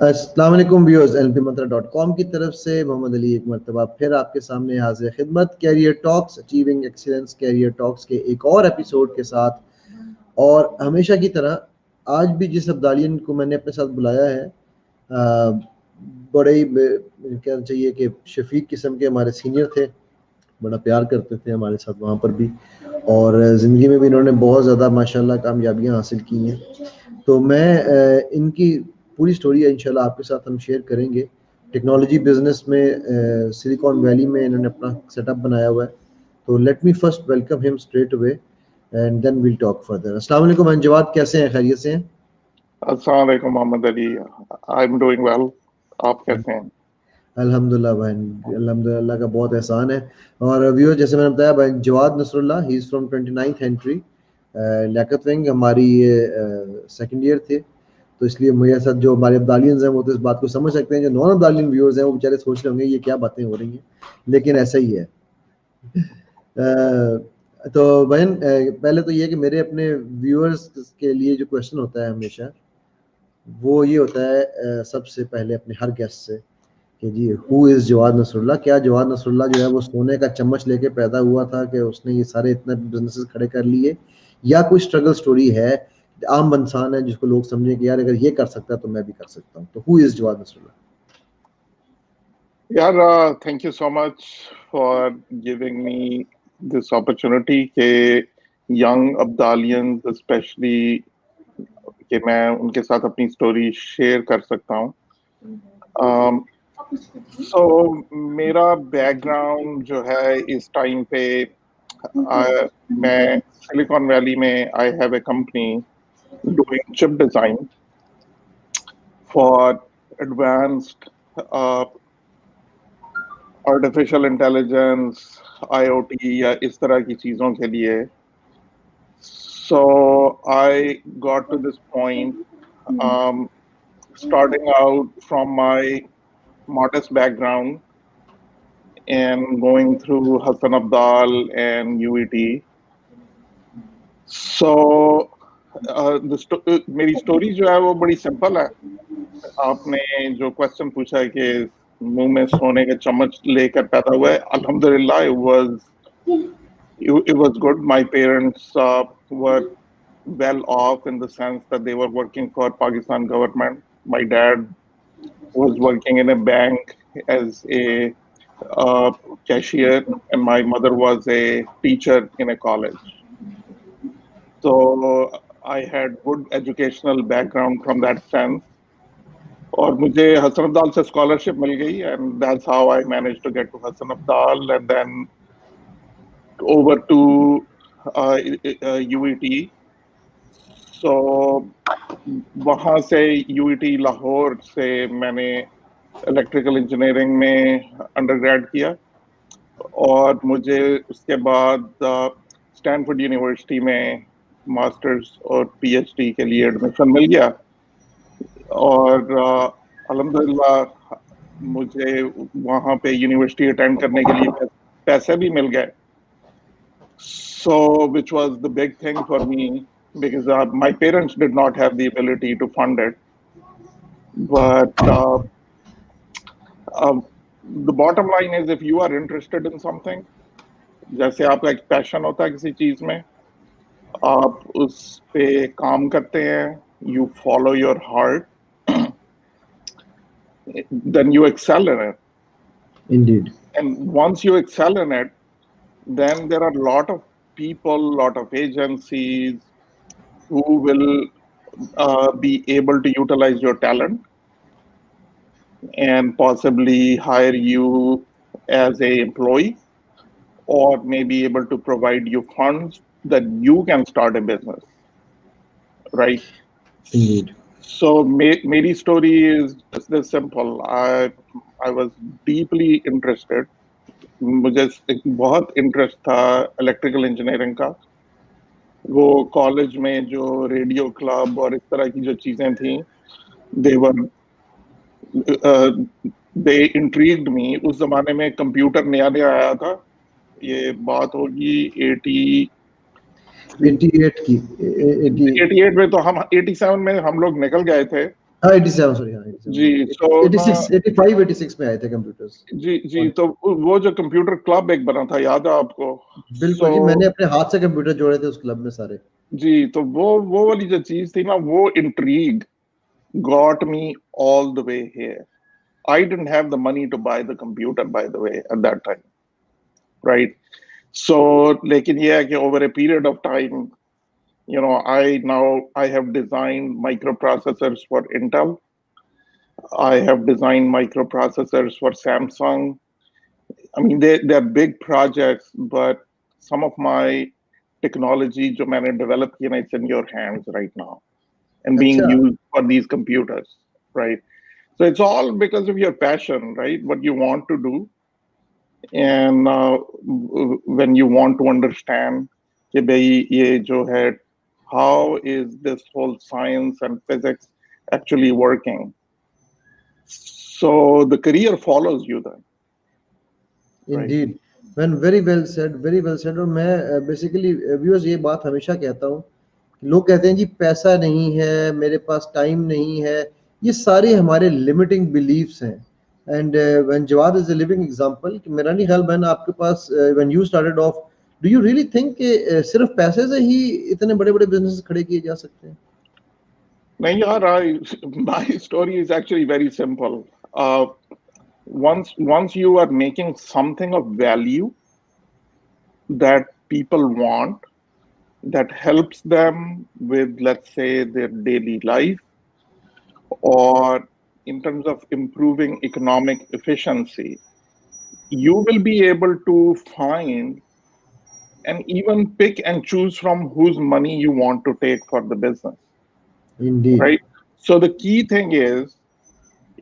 अस्सलाम वालेकुम viewers, NLPMantra.com की तरफ से मोहम्मद अली एक मरतबा फिर आपके सामने हाजिर खिदमत career talks achieving excellence career talks के एक और एपिसोड के साथ। और हमेशा की तरह आज भी जिस अब्दालियन को मैंने अपने साथ बुलाया है, बड़े ही कहना चाहिए कि शफीक किस्म के हमारे सीनियर थे, बड़ा प्यार करते थे हमारे साथ वहाँ पर भी, और ज़िंदगी में भी इन्होंने बहुत ज़्यादा माशाल्लाह कामयाबियाँ हासिल की हैं। तो मैं इनकी पूरी स्टोरी इंशाल्लाह आपके साथ हम शेयर करेंगे। टेक्नोलॉजी बिजनेस में सिलिकॉन वैली में इन्होंने अपना सेटअप बनाया हुआ है। तो let me first welcome him straight away and then we'll talk further. अस्सलाम वालेकुम जवाद, कैसे हैं? खैरियत से हैं? अस्सलाम वालेकुम Mohammad Ali, I am doing well. आप कैसे हैं? अल्हम्दुलिल्लाह भाई, अल्हम्दुलिल्लाह का बहुत एहसान है। और व्यूअर, जैसे मैंने बताया भाई, Jawad Nasrullah, he is from 29th entry Liaquat wing. हमारी ये सेकंड ईयर थे, तो इसलिए मेरे साथ जो हमारे अब्दालियंस हैं वो तो इस बात को समझ सकते हैं। जो नॉन अब्दालियन व्यूअर्स हैं वो बेचारे सोच रहे होंगे ये क्या बातें हो रही हैं, लेकिन ऐसा ही है। तो बहन, पहले तो ये कि मेरे अपने व्यूअर्स के लिए जो क्वेश्चन होता है हमेशा, वो ये होता है सबसे पहले अपने हर गेस्ट से कि जी हु इज़ जवाद नसरुल्लाह। क्या जवाद नसरुल्लाह जो है वो सोने का चम्मच लेके पैदा हुआ था कि उसने ये सारे इतने बिजनेसेस खड़े कर लिए, या कोई स्ट्रगल स्टोरी है, आम इंसान है जिसको लोग समझें कि यार अगर ये कर सकता है तो मैं भी कर सकता हूँ। तो हु इज़ जवाद नसरुल्लाह? यार, thank you so much for giving me this opportunity के यंग अब्दालियंस स्पेशली कि मैं उनके साथ अपनी स्टोरी शेयर कर सकता हूँ। सो मेरा बैकग्राउंड जो है इस टाइम पे, मैं सिलिकॉन वैली में I have a company doing chip design for advanced artificial intelligence, IoT या इस तरह की चीज़ों के लिए। So I got to this point, starting out from my modest background and going through Hassan Abdal and UET. So मेरी story जो है वो बड़ी सिंपल है। आपने जो क्वेश्चन पूछा है कि मुंह में सोने का चम्मच लेकर पैदा हुआ है, अल्हम्दुलिल्लाह it was good. My parents were well off in the sense that they were working for Pakistan government. My dad was working in a bank as a cashier, and my mother was a teacher in a college. So I had good educational background from that sense. और मुझे हसन अब्दाल से scholarship मिल गई, and that's how I managed to get to Hassan Abdal and then over to UET. So वहाँ से UET Lahore से मैंने electrical engineering में undergrad किया और मुझे उसके बाद स्टैनफोर्ड यूनिवर्सिटी में मास्टर्स और PhD के लिए एडमिशन मिल गया और अल्हम्दुलिल्लाह मुझे वहाँ पे यूनिवर्सिटी अटेंड करने के लिए पैसे भी मिल गए. So which was the big thing for me because my parents did not have the ability to fund it. But the bottom line is if you are interested in something, जैसे आपका एक passion होता है किसी चीज में, आप उस पे काम करते हैं, you follow your heart, then you excel in it. Indeed. And once you excel in it, then there are a lot of people, lot of agencies who will be able to utilize your talent and possibly hire you as a employee or may be able to provide you funds that you can start a business, right? Indeed. So मेरी story is just this simple. I was deeply interested. मुझे बहुत interest था electrical engineering का. वो college में जो radio club और इस तरह की जो चीजें थी, they intrigued me. उस जमाने में कंप्यूटर नया नया आया था. ये बात होगी 88 की 88 में, तो हम 87 में हम लोग निकल गए थे हाँ 87 सॉरी हाँ 87 जी। सो 86 85 86 में आए थे कंप्यूटर्स। जी तो वो जो कंप्यूटर क्लब एक बना था, याद है आपको? बिल्कुल सो जी, मैंने अपने हाथ से कंप्यूटर जोड़े थे उस क्लब में सारे। जी, तो वो वाली जो चीज थी ना, वो intrigue got me all the way here. I didn't have the money to buy the computer, by the way, at that time, right? So, लेकिन ये है कि over a period of time, you know, I have designed microprocessors for Intel. I have designed microprocessors for Samsung. I mean, they're big projects, but some of my technology जो मैंने develop किया ना, it's in your hands right now and being अच्छा used for these computers, right? So it's all because of your passion, right? What you want to do, and when you want to understand कि भाई ये जो है, how is this whole science and physics actually working? So the career follows you then, right? Indeed man very well said. और मैं basically viewers ये बात हमेशा कहता हूँ, लोग कहते हैं जी पैसा नहीं है, मेरे पास टाइम नहीं है, ये सारे हमारे लिमिटिंग बिलीफ्स हैं। And when Jawad is a living example कि मेरा नहीं ख्याल बहन आपके पास when you started off, do you really think कि सिर्फ पैसे से ही इतने बड़े बड़े बिजनेस खड़े किए जा सकते हैं? नहीं यार, my story is actually very simple. Once you are making something of value that people want, that helps them with, let's say, their daily life, or in terms of improving economic efficiency, you will be able to find and even pick and choose from whose money you want to take for the business, Indeed right? So the key thing is,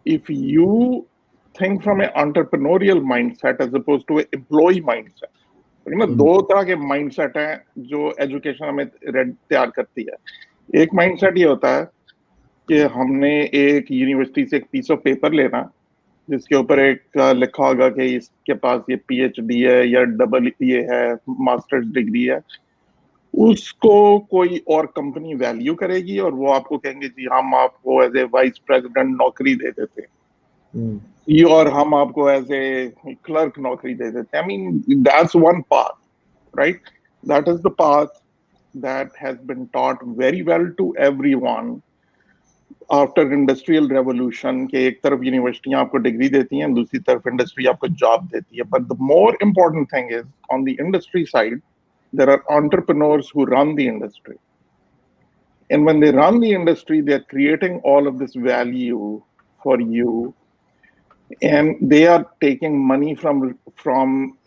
if you think from an entrepreneurial mindset as opposed to an employee mindset, दो तरह के mindset हैं जो education हमें तैयार करती है। एक माइंडसेट ये होता है कि हमने एक यूनिवर्सिटी से एक पीस ऑफ पेपर लेना जिसके ऊपर एक लिखा होगा कि इसके पास ये पीएचडी है या डबल ये है, मास्टर्स डिग्री है। उसको कोई और कंपनी वैल्यू करेगी और वो आपको कहेंगे जी हम आपको एज ए वाइस प्रेसिडेंट नौकरी दे देते हैं, और हम आपको एज ए क्लर्क नौकरी दे देते हैं। I mean that's one path, right? That is the path that has been taught very well to everyone after industrial revolution, कि एक तरफ यूनिवर्सिटियां आपको डिग्री देती हैं, दूसरी तरफ इंडस्ट्री आपको जॉब देती है। But the more important thing is, on the industry side, there are entrepreneurs who run the industry. And when they run the industry, they're creating all of this value for you, and they are taking money from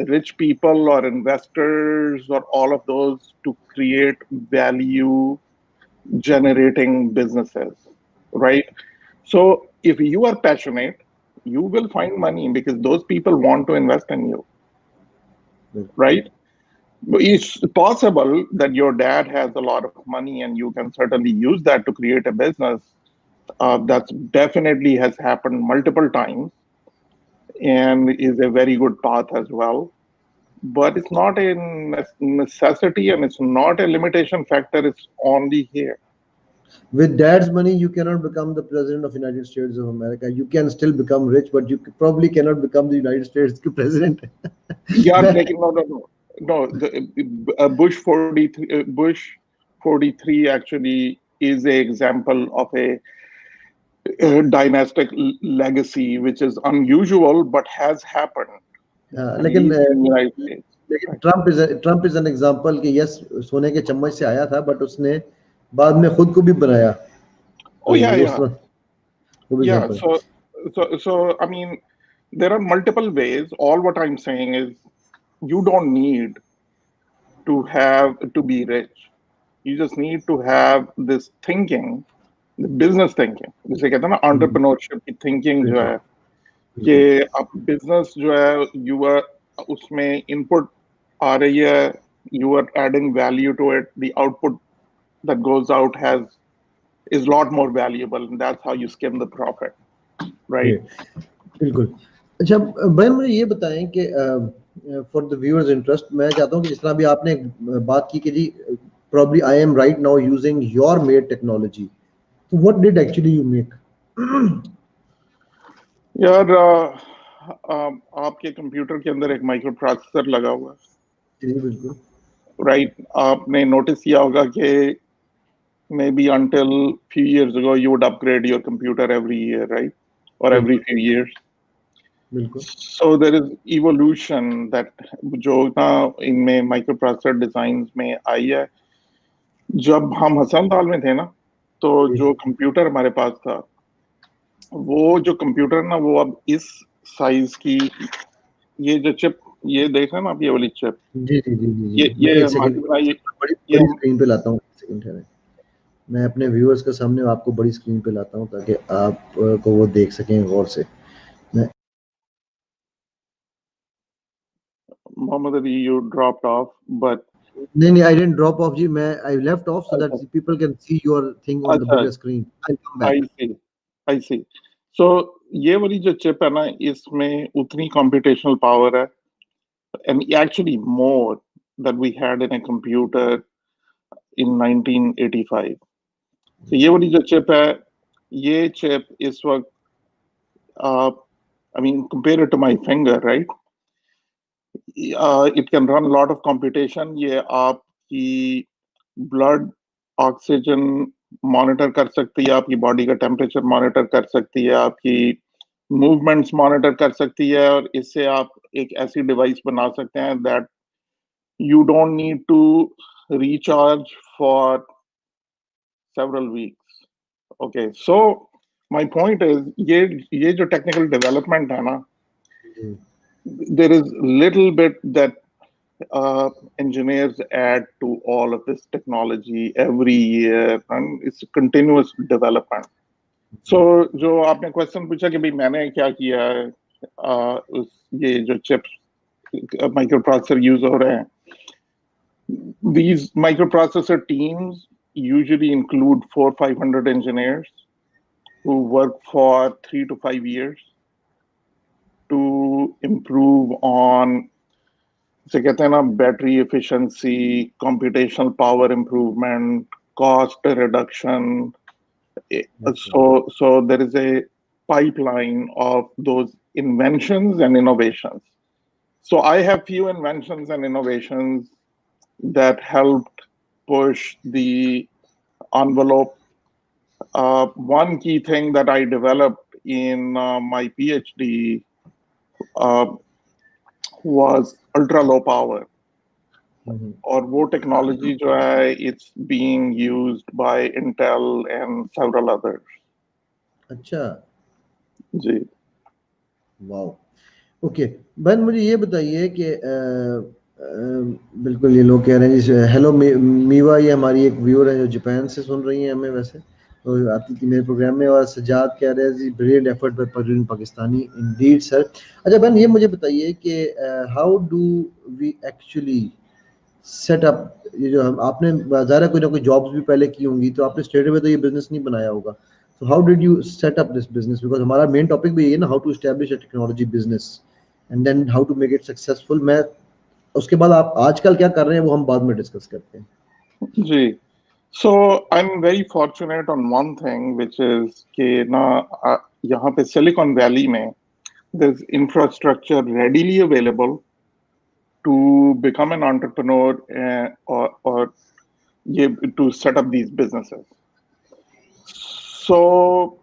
rich people or investors or all of those to create value generating businesses, right? So if you are passionate, you will find money because those people want to invest in you, right? It's possible that your dad has a lot of money and you can certainly use that to create a business. That's definitely has happened multiple times and is a very good path as well. But it's not a necessity and it's not a limitation factor. It's only here. With dad's money you cannot become the president of United States of America. You can still become rich, but you probably cannot become the United States president. Yeah, like, no. Bush 43, Bush 43 actually is an example of a dynastic legacy, which is unusual but has happened. And लेकिन he's in the United States. लेकिन Trump is an example कि yes सोने के चम्मच से आया था, but उसने बाद में खुद को भी बनाया। Oh yeah, उस yeah, तरह वो भी yeah. Example So I mean, there are multiple ways. All what I'm saying is, you don't need to be rich. You just need to have this thinking, the business thinking. जिसे कहते हैं ना entrepreneurship की thinking जो है कि अब business जो है you are उसमें input आ रही है, you are adding value to it. The output that goes out is a lot more valuable, and that's how you skim the profit, right? बिल्कुल। अच्छा भाई मुझे ये बताएं कि फॉर द व्यूअर्स इंटरेस्ट, मैं चाहता हूँ कि जिस तरह भी आपने बात की कि जी probably I am right now using your made technology. So what did actually you make? यार आपके कंप्यूटर के अंदर एक माइक्रो प्रोसेसर लगा हुआ है, जी बिल्कुल। राइट? आपने नोटिस किया होगा कि maybe until few years ago you would upgrade your computer every year, right? Or every few years. बिल्कुल। So there is evolution that जो ना इनमें माइक्रोप्रोसेसर डिजाइन में आई है। जब हम हसन दाल में थे ना, तो जो कंप्यूटर हमारे पास था, वो जो कंप्यूटर ना वो अब इस साइज की, ये जो चिप, ये देख रहे हैं ना आप, ये वाली चिप, जी जी जी जी जी, ये मैं एक हमारी सेकंड बनाई, बड़ी ये बड़ी स्क्रीन पे लाता हूँ, एक सेकंड ठहरें। मैं अपने व्यूअर्स के सामने आपको बड़ी स्क्रीन पे लाता हूँ ताकि आप को वो देख सकें गौर से। मैं Mohammad Ali, you dropped off, but नहीं नहीं, आई डिडंट ड्रॉप ऑफ जी, मैं I left of so that people can see your thing on the अच्छा, बिगर स्क्रीन। आई कम आई बैक। सी, आई सी। सो ये वाली जो चिप है ना, इसमें उतनी कंप्यूटेशनल पावर है, and actually more that we had in a computer in 1985। तो ये वाली जो चिप है, ये चिप इस वक्त, I mean compare to my finger, right? It can run lot of computation. ये आपकी ब्लड ऑक्सीजन मॉनिटर कर सकती है, आपकी बॉडी का टेम्परेचर मॉनिटर कर सकती है, आपकी मूवमेंट्स मॉनिटर कर सकती है, और इससे आप एक ऐसी डिवाइस बना सकते हैं that you don't need to recharge for several weeks. Okay, so my point is, ये जो टेक्निकल डेवलपमेंट है ना, there is little bit that engineers add to all of this technology every year, and it's continuous development. So जो आपने question पूछा कि भाई मैंने क्या किया है, ये जो चिप्स माइक्रो प्रोसेसर यूज हो रहे हैं, these microprocessor teams usually include 400-500 engineers who work for 3 to 5 years to improve on, से कहते हैं ना, battery efficiency, computational power improvement, cost reduction. So there is a pipeline of those inventions and innovations. So I have few inventions and innovations that helped push the envelope. One key thing that I developed in my PhD was ultra low power. और वो technology जो है, it's being used by Intel and several others. अच्छा, जी। Wow, okay. बहन मुझे ये बताइए कि बिल्कुल ये लोग कह रहे हैं जी, हेलो मीवा, ये हमारी एक व्यूअर है जो जापान से सुन रही हैं हमें, वैसे तो आती थी मेरे प्रोग्राम में। और सजाद कह रहे हैं जी, brilliant effort by Parveen Pakistani, indeed sir. अच्छा बहन ये मुझे बताइए कि how do we actually set up, ये जो हम आपने ज़ाहिर है कोई ना कोई जॉब्स भी पहले की होंगी, तो आपने स्ट्रेट अवे तो ये बिजनेस नहीं बनाया होगा। So how did you set up this business? Because हमारा मेन टॉपिक भी ये है ना, how to establish a technology business and then how to make it successful। मैं उसके बाद आप आजकल क्या कर रहे हैं वो हम बाद में डिस्कस करते हैं। जी। So I'm very fortunate on one thing, which is कि ना यहाँ पे सिलिकॉन वैली में there's infrastructure readily available to become an entrepreneur, or to set up these businesses. So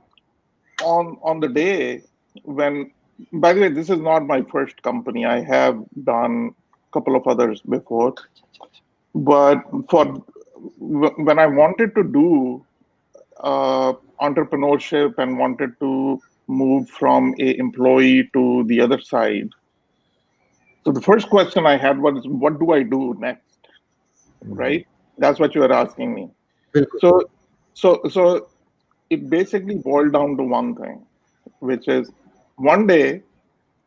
on the day when, by the way, this is not my first company. I have done a couple of others before, but when I wanted to do entrepreneurship and wanted to move from a employee to the other side, so the first question I had was, what do I do next? Right? That's what you are asking me. बिल्कुल। So it basically boiled down to one thing, which is, one day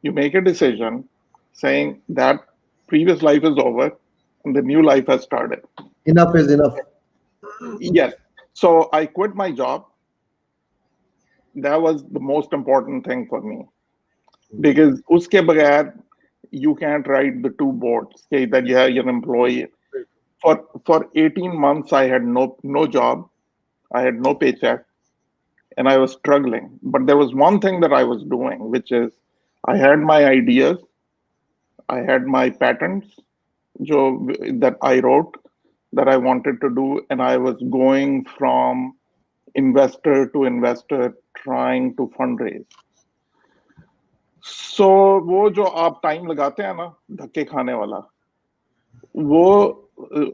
you make a decision saying that previous life is over and the new life has started. Enough is enough। Yes. So I quit my job. That was the most important thing for me, because uske bagair you can't write the two boards, say that yeah, you're an employee. For 18 months I had no job, I had no paycheck, and I was struggling. But there was one thing that I was doing, which is I had my ideas, I had my patents that I wrote that I wanted to do, and I was going from investor to investor trying to fundraise. So वो जो आप time लगाते हैं ना धक्के खाने वाला, वो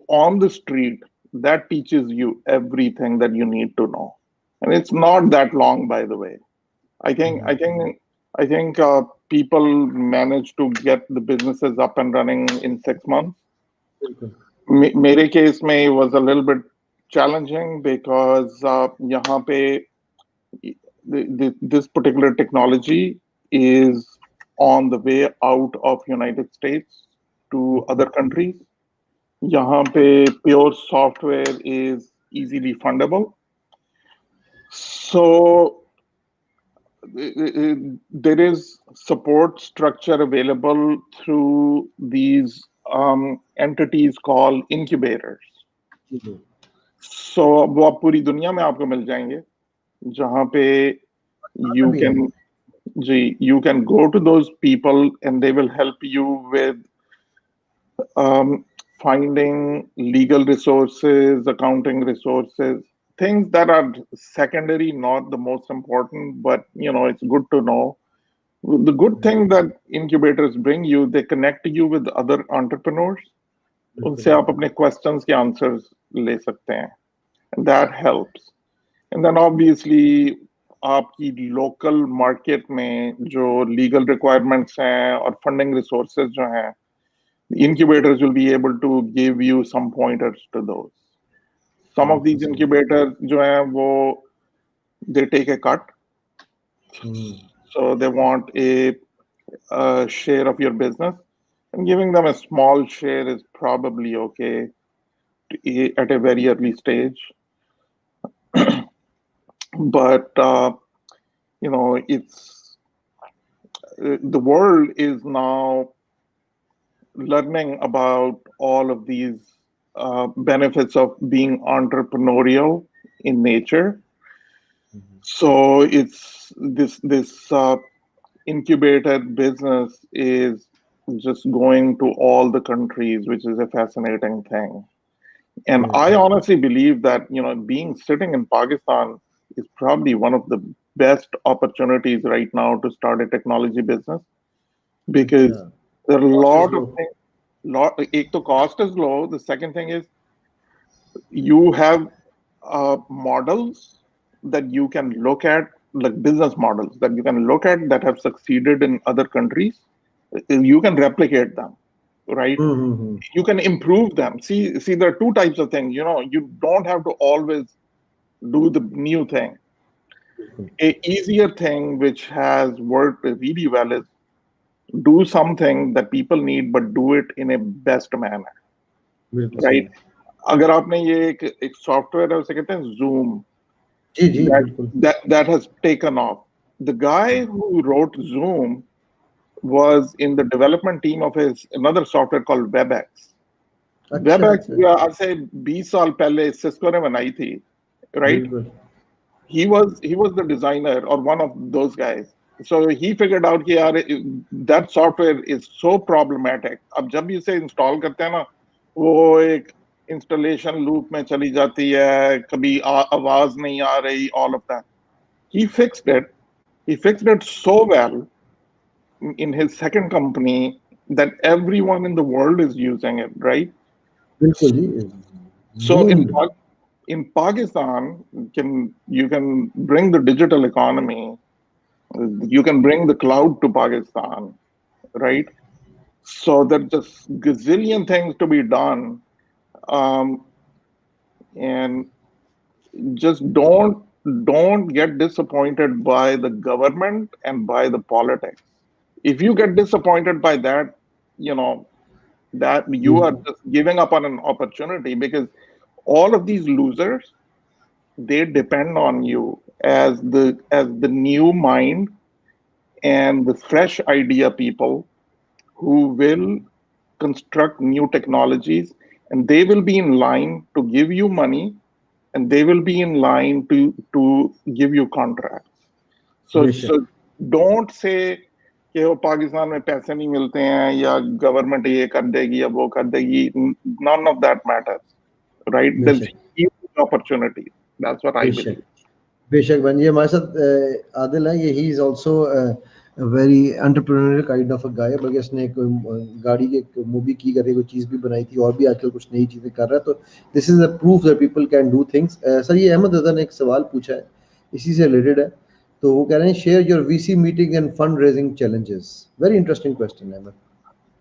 on the street, that teaches you everything that you need to know, and it's not that long, by the way. I think people manage to get the businesses up and running in 6 months. मेरे case में it was a little bit challenging because यहाँ पे this particular technology is on the way out of United States to other countries. यहाँ पे pure software is easily fundable. So there is support structure available through these entities called incubators. So वो आप पूरी दुनिया में आपको मिल जाएंगे जहाँ पे you can go to those people and they will help you with finding legal resources, accounting resources, things that are secondary, not the most important, but it's good to know. The good thing that incubators bring you, they connect you with other entrepreneurs. उनसे आप अपने questions के answers ले सकते हैं. And that helps. And then obviously आपकी local market में जो legal requirements हैं और funding resources जो हैं, the incubators will be able to give you some pointers to those. Some of these incubators जो हैं वो they take a cut. So they want a share of your business, and giving them a small share is probably okay at a very early stage. But it's the world is now learning about all of these benefits of being entrepreneurial in nature. So it's this incubated business is just going to all the countries, which is a fascinating thing. And I honestly believe that being sitting in Pakistan is probably one of the best opportunities right now to start a technology business, because there are a lot of things. Ek to cost is low. The second thing is you have models that you can look at, like business models that you can look at that have succeeded in other countries. You can replicate them, right? You can improve them. See, there are two types of things. You don't have to always do the new thing. A easier thing which has worked really well is do something that people need, but do it in a best manner, right? अगर आपने ये एक software है उसे कहते हैं Zoom, that has taken off. The guy who wrote Zoom was in the development team of another software called WebEx. WebEx आज से 20 साल पहले Cisco ने बनाई थी, right? He was the designer or one of those guys. So he figured out कि यार that software is so problematic. अब जब भी इसे install करते हैं ना, वो एक installation loop में चली जाती है, कभी आवाज नहीं आ रही, all of that. He fixed it. He fixed it so well in his second company that everyone in the world is using it, right? So in Pakistan, you can bring the digital economy, you can bring the cloud to Pakistan, right? So there's just gazillion things to be done, and just don't get disappointed by the government and by the politics. If you get disappointed by that, that you are just giving up on an opportunity, because all of these losers, they depend on you as the new mind and the fresh idea people who will construct new technologies, and they will be in line to give you money and they will be in line to give you contracts. So don't say कि वो पाकिस्तान में पैसे नहीं मिलते हैं या government ये कर देगी या वो कर देगी. None of that matters, right? There's huge opportunity. That's what I believe. बेशक बन ये हमारे साथ आदिल है, ये ही is also very entrepreneurial kind of a guy, बल्कि इसने एक गाड़ी की एक मूवी की करके कोई चीज़ भी बनाई थी और भी आजकल कुछ नई चीज़ें कर रहा है. तो this is a proof that people can do things. Sir ये अहमद रज़ा ने एक सवाल पूछा है, इसी से रिलेटेड है. तो वो कह रहे हैं share your VC meeting end fund raising challenges. Very interesting question है.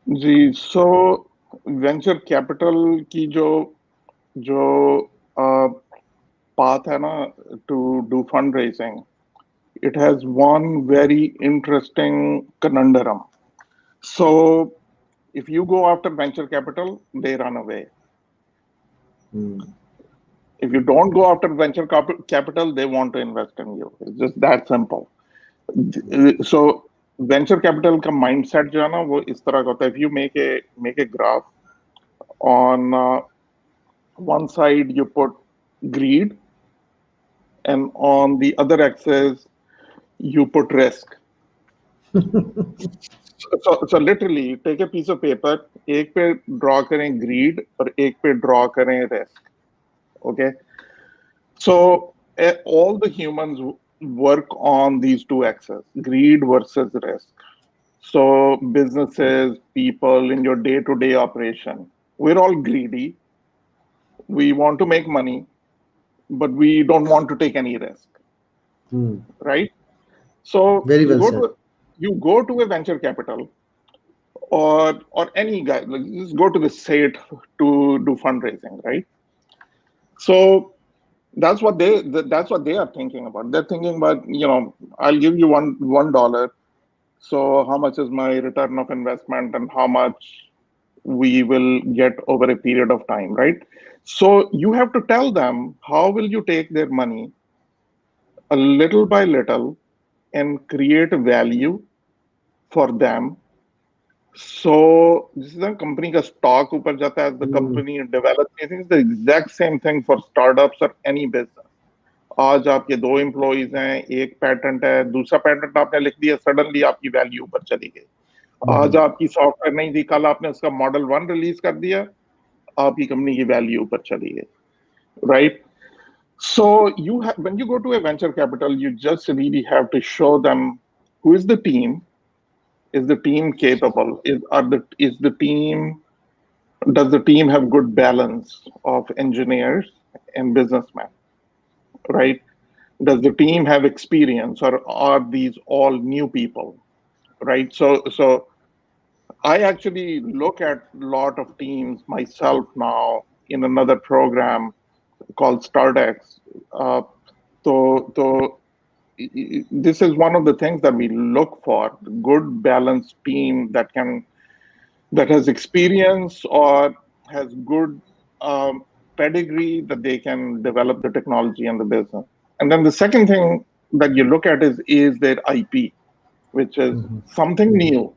जी, सो वेंचर कैपिटल की जो path hai na to do fundraising, it has one very interesting conundrum. So if you go after venture capital, they run away. If you don't go after venture capital, they want to invest in you. It's just that simple. So venture capital का mindset जो है ना वो इस तरह का होता है. If you make a graph, on one side you put greed, and on the other axis you put risk. so literally take a piece of paper, एक पे draw करें greed और एक पे draw करें risk. Okay, so all the humans work on these two axes, greed versus risk. So businesses, people in your day-to-day operation, we're all greedy. We want to make money, but we don't want to take any risk. Right? So very well you go to a venture capital or any guy, like just go to the state to do fundraising, right? So that's what they are thinking about. They're thinking about, I'll give you $1. So how much is my return of investment and how much we will get over a period of time, right? So you have to tell them how will you take their money a little by little and create value for them. So this is a company का stock ऊपर जाता है as the company develops. I think it's the exact same thing for startups or any business. आज आपके 2 employees हैं, एक patent है, दूसरा patent आपने लिख दिया, suddenly आपकी value ऊपर चली गई. आज आपकी सॉफ्टवेयर नहीं थी, कल आपने उसका मॉडल 1 रिलीज कर दिया, आपकी कंपनी की वैल्यू ऊपर चली गई, right? So when you go to a venture capital, you just really have to show them who is the team. Is the team capable? Does the team have good balance of engineers and businessmen, right? Does the team have experience, or are these all new people, right? So I actually look at a lot of teams myself now in another program called StartX. So this is one of the things that we look for: good balanced team that has experience or has good pedigree that they can develop the technology and the business. And then the second thing that you look at is their IP, which is something new,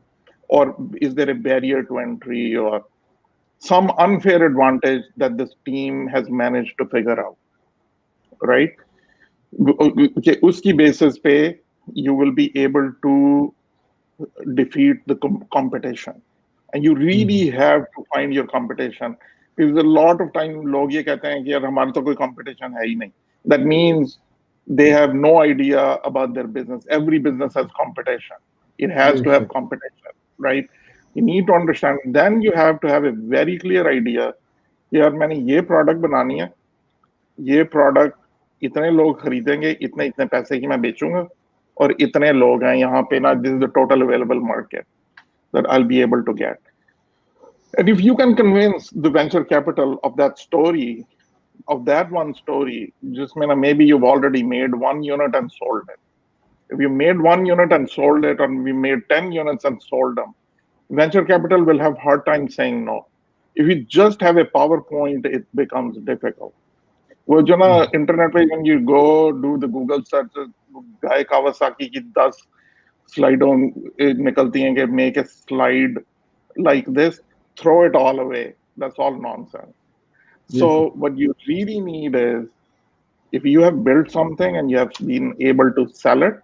or is there a barrier to entry or some unfair advantage that this team has managed to figure out, right? Uski basis pe you will be able to defeat the competition, and you really have to find your competition. Because a lot of time log ye kehte hain ki yaar hamara to koi competition hai hi nahi. That means they have no idea about their business. Every business has competition. It has to have competition, right? You need to understand. Then you have to have a very clear idea. यार मैंने ये product बनानी है, ये product इतने लोग खरीदेंगे, इतने इतने पैसे की मैं बेचूंगा, और इतने लोग हैं यहाँ पे ना. This is the total available market that I'll be able to get. And if you can convince the venture capital of that story, of that one story, just maybe you've already made 1 unit and sold it. If you made 1 unit and sold it, or we made 10 units and sold them, venture capital will have hard time saying no. If you just have a PowerPoint, it becomes difficult. वो जो ना internet पे when you go do the Google searches, Guy Kawasaki की 10 स्लाइडों निकलती हैं कि make a slide like this, throw it all away. That's all nonsense. So what you really need is If you have built something and you have been able to sell it,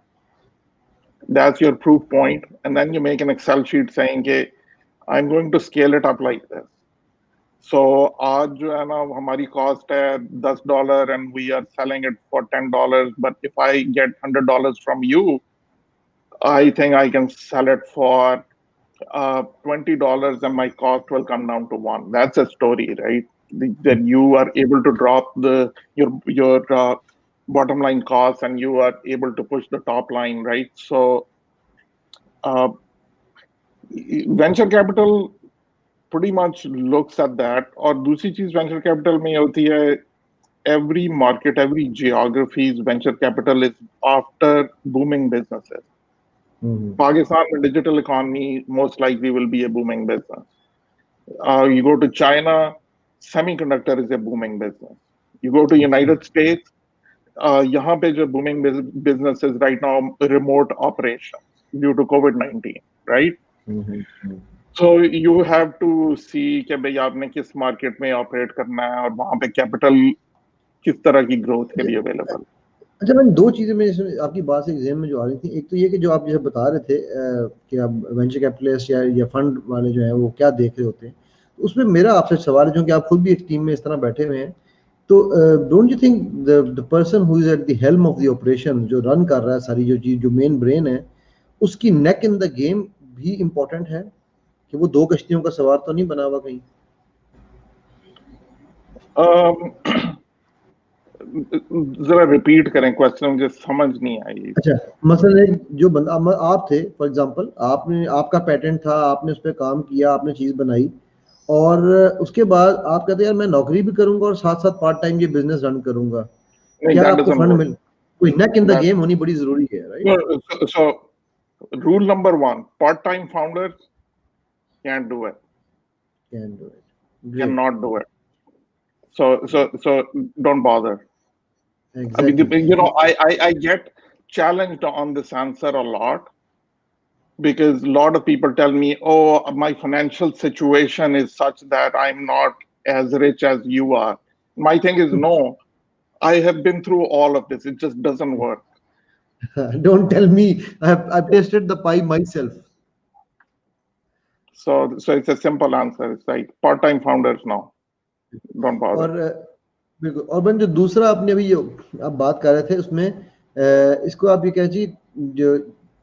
that's your proof point. And then you make an Excel sheet saying, okay, I'm going to scale it up like this. So आज जो है ना हमारी cost है $10 and we are selling it for $10. But if I get $100 from you, I think I can sell it for $20 and my cost will come down to $1. That's a story, right? That you are able to drop your bottom line costs and you are able to push the top line, right? So venture capital pretty much looks at that. और दूसरी चीज venture capital में होती है, every market, every geography's venture capital is after booming businesses. Pakistan, the digital economy most likely will be a booming business. You go to China, semiconductor is a booming business. You go to United States, यहाँ पे जो booming businesses right now, remote operations due to COVID-19, right? So you have to see कि भाई आपने किस market में operate करना है और वहाँ पे capital किस तरह की growth के लिए available. अच्छा मैंने दो चीजें में आपकी बात से एग्जाम में जो आ रही थी, एक तो ये कि जो आप जैसे बता रहे थे कि आप वेंचर कैपिटलिस्ट या फंड वाले जो हैं वो क्या देख रहे होते हैं, उसमें मेरा आपसे सवाल है, जो कि आप खुद भी एक टीम में इस तरह बैठे हुए हैं, तो don't you think the person who is at the helm of the operation, जो रन कर रहा है सारी जो चीज, जो मेन ब्रेन है, उसकी नेक इन द गेम भी इम्पोर्टेंट है, कि वो दो कश्तियों का सवार तो नहीं बना हुआ कहीं? जरा रिपीट करें क्वेश्चन, मुझे समझ नहीं आई. अच्छा, मसलन जो बंदा आप थे फॉर एग्जांपल, आपका पेटेंट था, आपने उस पर काम किया, आपने चीज बनाई, और उसके बाद आप कहते हैं यार मैं नौकरी भी करूंगा और साथ साथ पार्ट टाइम ये बिजनेस रन करूंगा, क्या आपको फंड मिल, कोई नेक इन द गेम होनी बड़ी जरूरी है, right? So rule number 1, part-time founders can't do it. Cannot do it. So don't bother. Exactly. I mean, you know, I get challenged on this answer a lot, because a lot of people tell me, oh, my financial situation is such that I'm not as rich as you are. My thing is, no, I have been through all of this. It just doesn't work. Don't tell me. I've tasted the pie myself. So it's a simple answer. It's like part-time founders now. Don't bother. और बिल्कुल, और बन जो दूसरा आपने अभी आप बात कर रहे थे उसमें, इसको आप ये कह जी, जो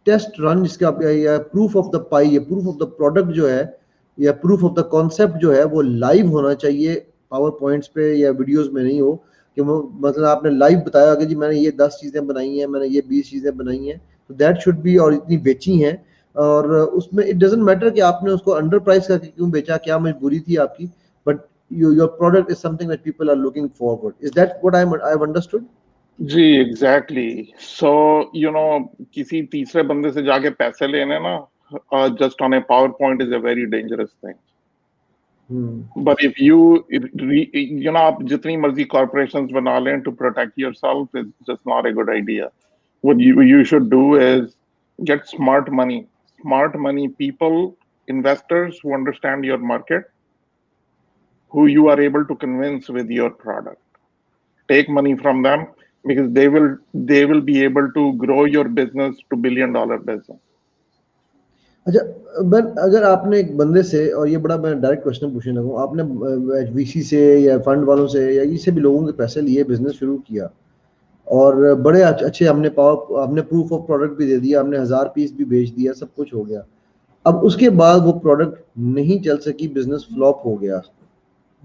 टेस्ट रन जिसका आप, या प्रूफ ऑफ द पाई, या प्रूफ ऑफ द प्रोडक्ट जो है, या प्रूफ ऑफ द कॉन्सेप्ट जो है, वो लाइव होना चाहिए, पावर पॉइंट्स पे या वीडियोस में नहीं हो, कि वो मतलब आपने लाइव बताया कि जी मैंने ये 10 चीजें बनाई हैं, मैंने ये 20 चीजें बनाई हैं, तो दैट शुड बी, और इतनी बेची हैं, और उसमें इट डजंट मैटर कि आपने उसको अंडर प्राइस करके क्यों बेचा, क्या मजबूरी थी आपकी, but your product is something that people are looking forward. Is that what I've understood? जी exactly. So you know, किसी तीसरे बंदे से जाके पैसे लेने ना, just on a PowerPoint is a very dangerous thing. But if you know, आप जितनी मर्जी corporations बना लें, to protect yourself is just not a good idea. What you should do is get smart money people, investors who understand your market, who you are able to convince with your product. Take money from them, because they will be able to grow your business to $1 billion business. अच्छा, अगर आपने एक बंदे से, और ये बड़ा मैं डायरेक्ट क्वेश्चन पूछने लगा, आपने वीसी से या फंड वालों से या इसे भी लोगों के पैसे लिए बिजनेस शुरू किया, और बड़े अच्छे हमने प्रूफ ऑफ प्रोडक्ट भी दे दिया, हमने 1000 पीस भी बेच दिया, सब कुछ हो गया, अब उसके बाद वो प्रोडक्ट नहीं चल सकी, बिजनेस फ्लॉप हो गया,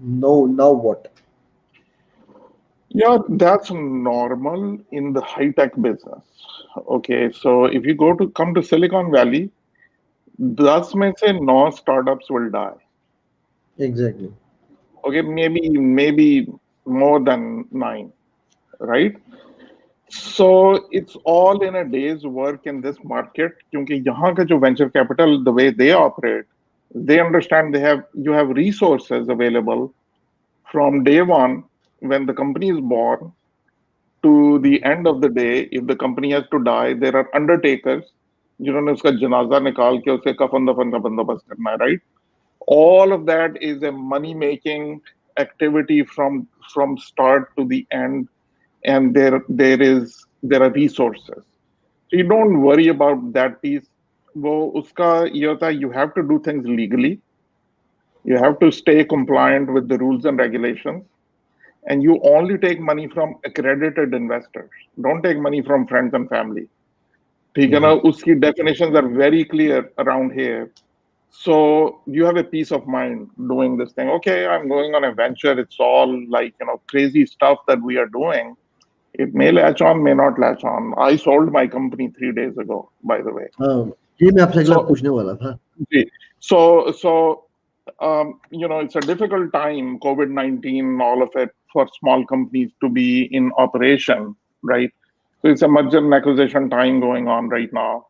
now what? Yeah, that's normal in the high-tech business. Okay, so if you come to Silicon Valley, 10 में से 9 startups will die. Exactly. Okay, maybe more than 9, right? So it's all in a day's work in this market, क्योंकि यहाँ का जो venture capital, the way they operate, they understand you have resources available from day one, when the company is born, to the end of the day. If the company has to die, there are undertakers जिन्होंने उसका जनाजा निकाल के उसे कफन दफन का बंदोबस्त करना है, right? All of that is a money making activity from start to the end. and there are resources. So you don't worry about that piece. वो उसका ये होता है, you have to do things legally. You have to stay compliant with the rules and regulations, and you only take money from accredited investors. Don't take money from friends and family. ठीक है ना? उसकी definitions are very clear around here. So you have a peace of mind doing this thing. Okay, I'm going on a venture. It's all like, crazy stuff that we are doing. It may latch on, may not latch on. I sold my company 3 days ago, by the way. ये मैं आपसे अगला पूछने वाला था. So it's a difficult time, COVID-19, all of it, for small companies to be in operation, right? So it's a merger and acquisition time going on right now,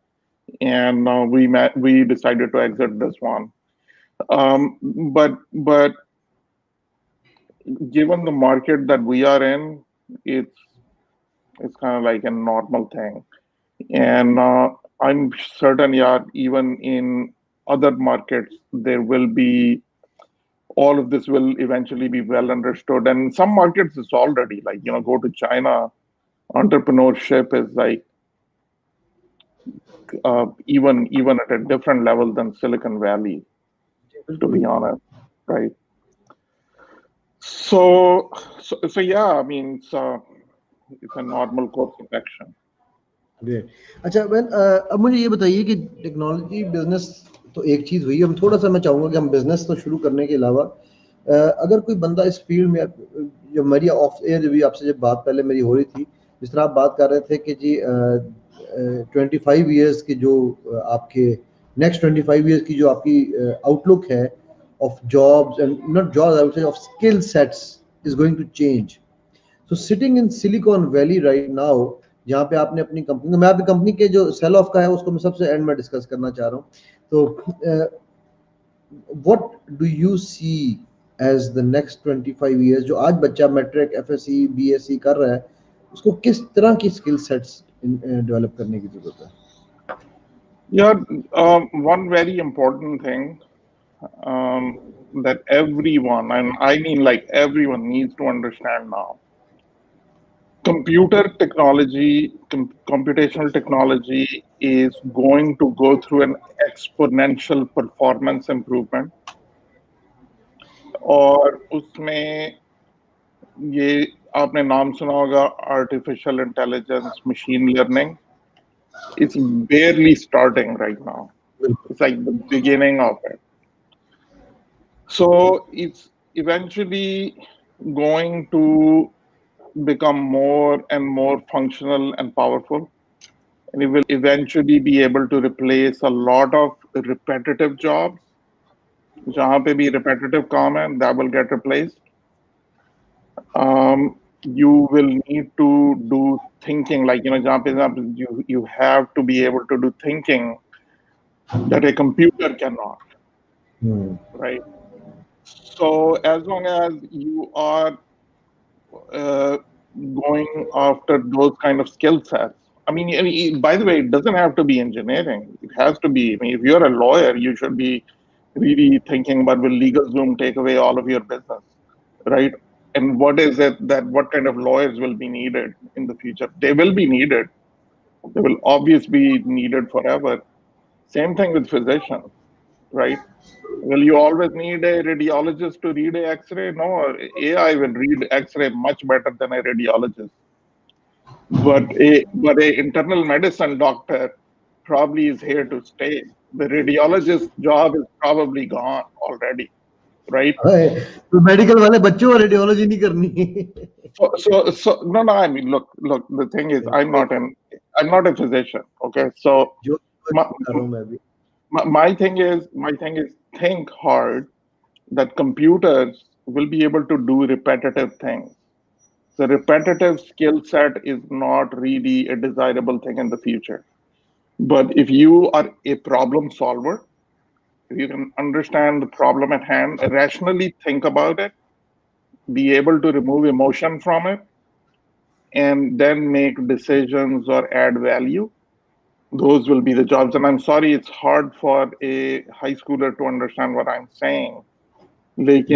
and we decided to exit this one. But given the market that we are in, it's kind of like a normal thing, and I'm certain, even in other markets, there will be, all of this will eventually be well understood. And in some markets, it's already like, go to China, entrepreneurship is like even at a different level than Silicon Valley, to be honest, right? So yeah, I mean, it's a normal course of action. Great. अच्छा, अब मुझे ये बताइए कि technology business तो एक चीज हुई, हम थोड़ा सा मैं चाहूंगा कि हम बिजनेस तो शुरू करने के अलावा अगर कोई बंदा इस फील्ड में, जो मेरी ऑफ एयर भी आपसे जब बात पहले मेरी हो रही थी, जिस तरह आप बात कर रहे थे कि जी 25 ईयर्स की जो आपके नेक्स्ट 25 ईयर्स की जो आपकी आउटलुक है of jobs and not jobs, I would say of skill sets is going to change. So sitting in Silicon Valley right now, जहाँ पे आपने अपनी कंपनी, मैं आपकी कंपनी के जो सेल ऑफ का है उसको मैं सबसे एंड में डिस्कस करना चाह रहा हूँ. तो what do you see as the next 25 years, जो आज बच्चा मैट्रिक, एफएससी, बीएससी कर रहा है, उसको किस तरह की स्किल सेट्स डेवलप करने की जरूरत है? One very important thing that everyone, and I mean like everyone, needs to understand now. Computer technology, computational technology is going to go through an exponential performance improvement. और उसमें ये आपने नाम सुना होगा, artificial intelligence, machine learning. It's barely starting right now. It's like the beginning of it. So it's eventually going to become more and more functional and powerful, and it will eventually be able to replace a lot of repetitive jobs. जहाँ पे भी repetitive काम है, that will get replaced. You will need to do thinking, like, जहाँ पे you have to be able to do thinking that a computer cannot, right? So as long as you are going after those kind of skill sets, I mean, by the way, it doesn't have to be engineering. It has to be, I mean, if you're a lawyer, you should be really thinking about, will LegalZoom take away all of your business, right? And what kind of lawyers will be needed in the future? They will be needed. They will obviously be needed forever. Same thing with physicians, right? Will you always need a radiologist to read a X-ray? No, AI will read X-ray much better than a radiologist. But a internal medicine doctor probably is here to stay. The radiologist job is probably gone already, right? तो medical वाले बच्चों को radiology नहीं करनी. So no, I mean, look. The thing is, I'm not a physician. Okay, so my thing is, think hard that computers will be able to do repetitive things. The repetitive skill set is not really a desirable thing in the future. But if you are a problem solver, if you can understand the problem at hand, rationally think about it, be able to remove emotion from it, and then make decisions or add value, those will be the jobs. And I'm sorry, it's hard for a high schooler to understand what I'm saying. Like,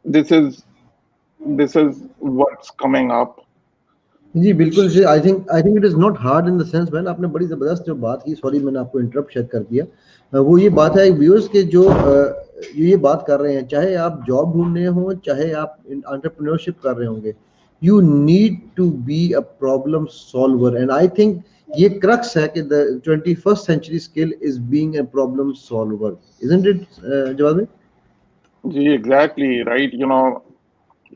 this is what's coming up. जी बिल्कुल जी, I think it is not hard in the sense man, आपने बड़ी ज़बरदस्त जो बात की, sorry मैंने आपको इंटरप्ट शायद कर दिया। वो ये बात है व्यूअर्स के जो ये बात कर रहे हैं, चाहे आप जॉब ढूंढ रहे हो, चाहे आप एंटरप्रेन्योरशिप कर रहे होंगे, you need to be a problem solver, and I think ये क्रक्स है कि the 21st century skill is being a problem solver, isn't it Jawad भाई? जी, exactly right. You know,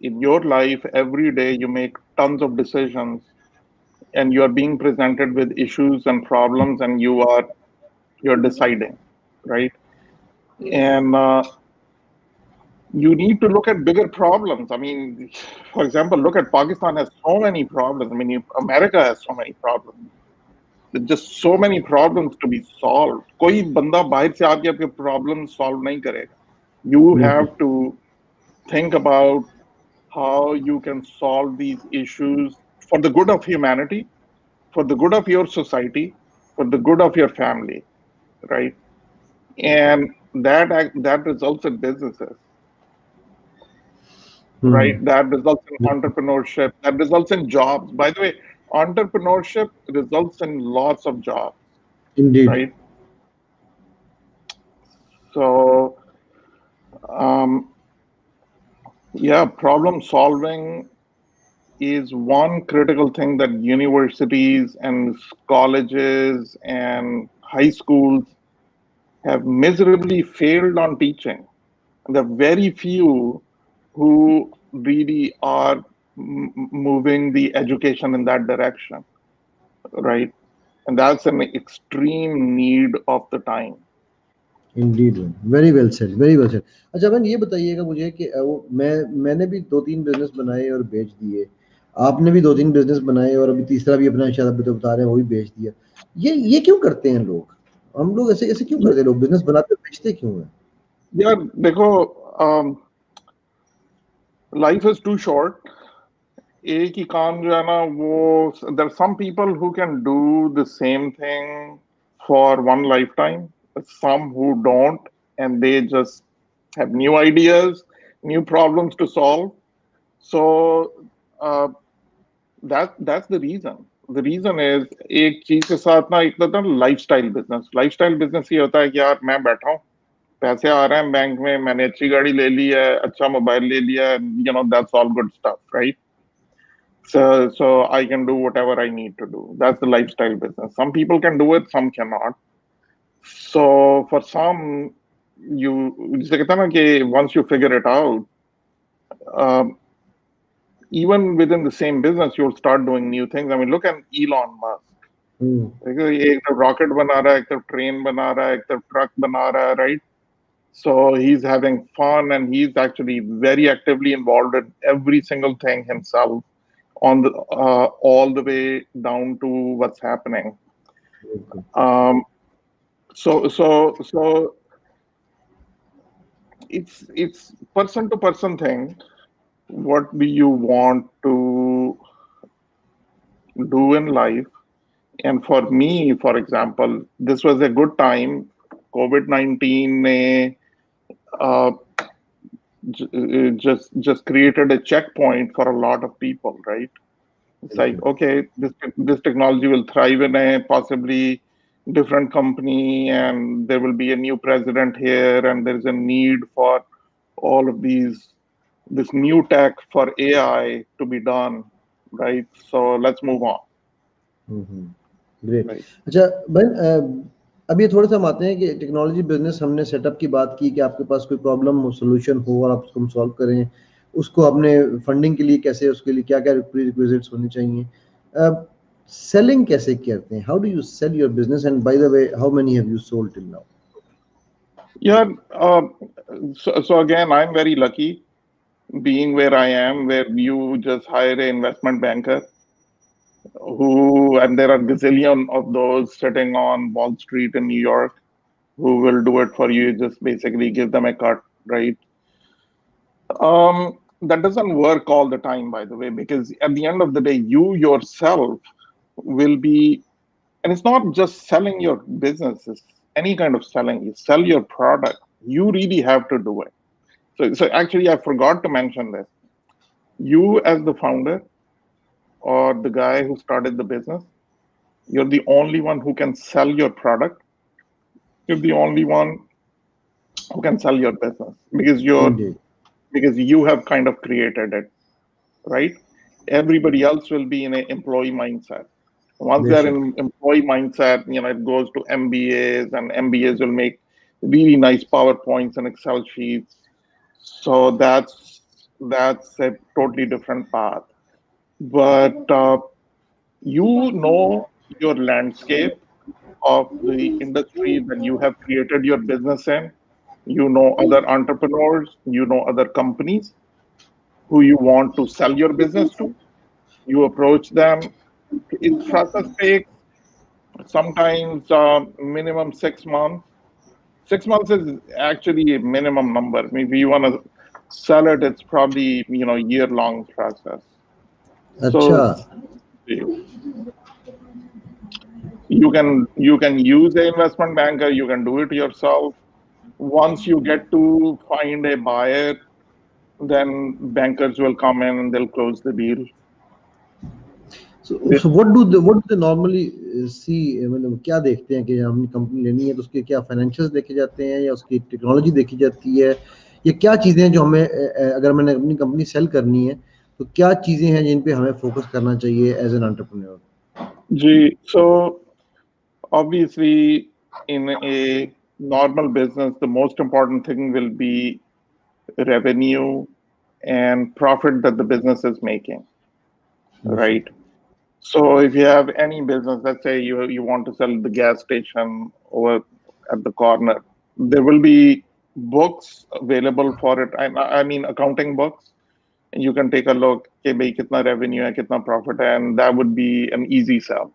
in your life, every day you make tons of decisions, and you are being presented with issues and problems, and you're deciding, right? And you need to look at bigger problems. I mean, for example, look at Pakistan has so many problems. I mean, America has so many problems. There's just so many problems to be solved. कोई बंदा बाहर से आके आपके problem solve नहीं करेगा. You बिल्कुल। have to think about how you can solve these issues for the good of humanity, for the good of your society, for the good of your family, right? And that results in businesses, right? That results in बिल्कुल। entrepreneurship, that results in jobs. By the way, entrepreneurship results in lots of jobs, Indeed. right? So, um, yeah, problem solving is one critical thing that universities and colleges and high schools have miserably failed on teaching. There are very few who really are moving the education in that direction, right? And that's an extreme need of the time. Indeed very well said, very well said. अच्छा मैंने ये बताइएगा मुझे कि वो मैंने भी 2-3 business बनाए और बेच दिए, आपने भी 2-3 बिजनेस बनाए और अभी तीसरा भी अपना शायद अभी तो बता रहे हैं वो भी बेच दिया। ये क्यों करते हैं लोग? हम लोग ऐसे ऐसे क्यों करते हैं? लोग बिजनेस बनाते बेचते क्यों हैं? यार देखो, लाइफ इज टू शॉर्ट। एक ही काम जो है ना, वो there some people who can do the same thing for one life time, some who don't, and they just have new ideas, new problems to solve. So uh, that's the reason. The reason is एक चीज के साथ ना, एक तो lifestyle business. Lifestyle business ये होता है कि यार मैं बैठा हूँ, पैसे आ रहे हैं बैंक में, मैंने अच्छी गाड़ी ले ली है, अच्छा मोबाइल ले लिया है, that's all good stuff, right? So I can do whatever I need to do. That's the lifestyle business. Some people can do it, some cannot. So for some, जिसे कहते हैं ना कि once you figure it out, um, even within the same business, you'll start doing new things. I mean, look at Elon Musk. हम्म। देखो, ये एक तो rocket बना रहा है, एक तो ट्रेन बना रहा है, एक तो ट्रक बना रहा है, right? So he's having fun, and he's actually very actively involved in every single thing himself, on the all the way down to what's happening. बिल्कुल। Um, so it's person to person thing. What do you want to do in life? And for me, for example, this was a good time. COVID-19 uh, just created a checkpoint for a lot of people, right? It's like, बिल्कुल। okay, this technology will thrive in a possibly different company, and there will be a new president here, and there's a need for all of this new tech for AI to be done, right? So let's move on, great. right? अच्छा भाई, अब ये थोड़ा सा हम आते हैं कि टेक्नोलॉजी बिजनेस हमने सेटअप की बात की कि आपके पास कोई प्रॉब्लम हो, सोल्यूशन हो और आप उसको सॉल्व करें, उसको आपने फंडिंग के लिए कैसे, उसके लिए क्या क्या प्रीरिक्विजिट्स होने चाहिए, सेलिंग कैसे करते हैं? How do you sell your business, and by the way how many have you sold till now? Yeah. So again, I'm very lucky being where I am, where you just hire an investment banker and there are gazillion of those sitting on Wall Street in New York who will do it for you. Just basically give them a cut, right? That doesn't work all the time, by the way, because at the end of the day, you yourself will be, and it's not just selling your business, it's any kind of selling. You sell your product, you really have to do it. So actually, I forgot to mention this. You, as the founder, or the guy who started the business, you're the only one who can sell your product. You're the only one who can sell your business because you have kind of created it, right? Everybody else will be in an employee mindset. Once they're in employee mindset, it goes to MBAs, and MBAs will make really nice PowerPoints and Excel sheets. So that's a totally different path. But you know your landscape of the industry that you have created your business in. You know other entrepreneurs, you know other companies who you want to sell your business to. You approach them. Its process takes sometimes minimum 6 months. 6 months is actually a minimum number. I mean, if you want to sell it, it's probably year-long process. So you can use an investment banker. You can do it yourself. Once you get to find a buyer, then bankers will come in and they'll close the deal. So what do they normally see? मतलब क्या देखते हैं कि हमने company लेनी है तो उसके क्या फाइनेंशियल्स देखे जाते हैं या उसकी टेक्नोलॉजी देखी जाती है, ये क्या चीजें हैं जो हमें अगर मैंने अपनी कंपनी सेल करनी है तो क्या चीजें हैं जिन पे हमें फोकस करना चाहिए एज एन एंटरप्रेन्योर? जी, so obviously in a normal business, the most important thing will be revenue and profit that the business is making, right? So if you have any business, let's say you want to sell the gas station over at the corner, there will be books available for it. I mean accounting books, and you can take a look, okay, bhai, kitna revenue hai, kitna profit hai, and that would be an easy sell.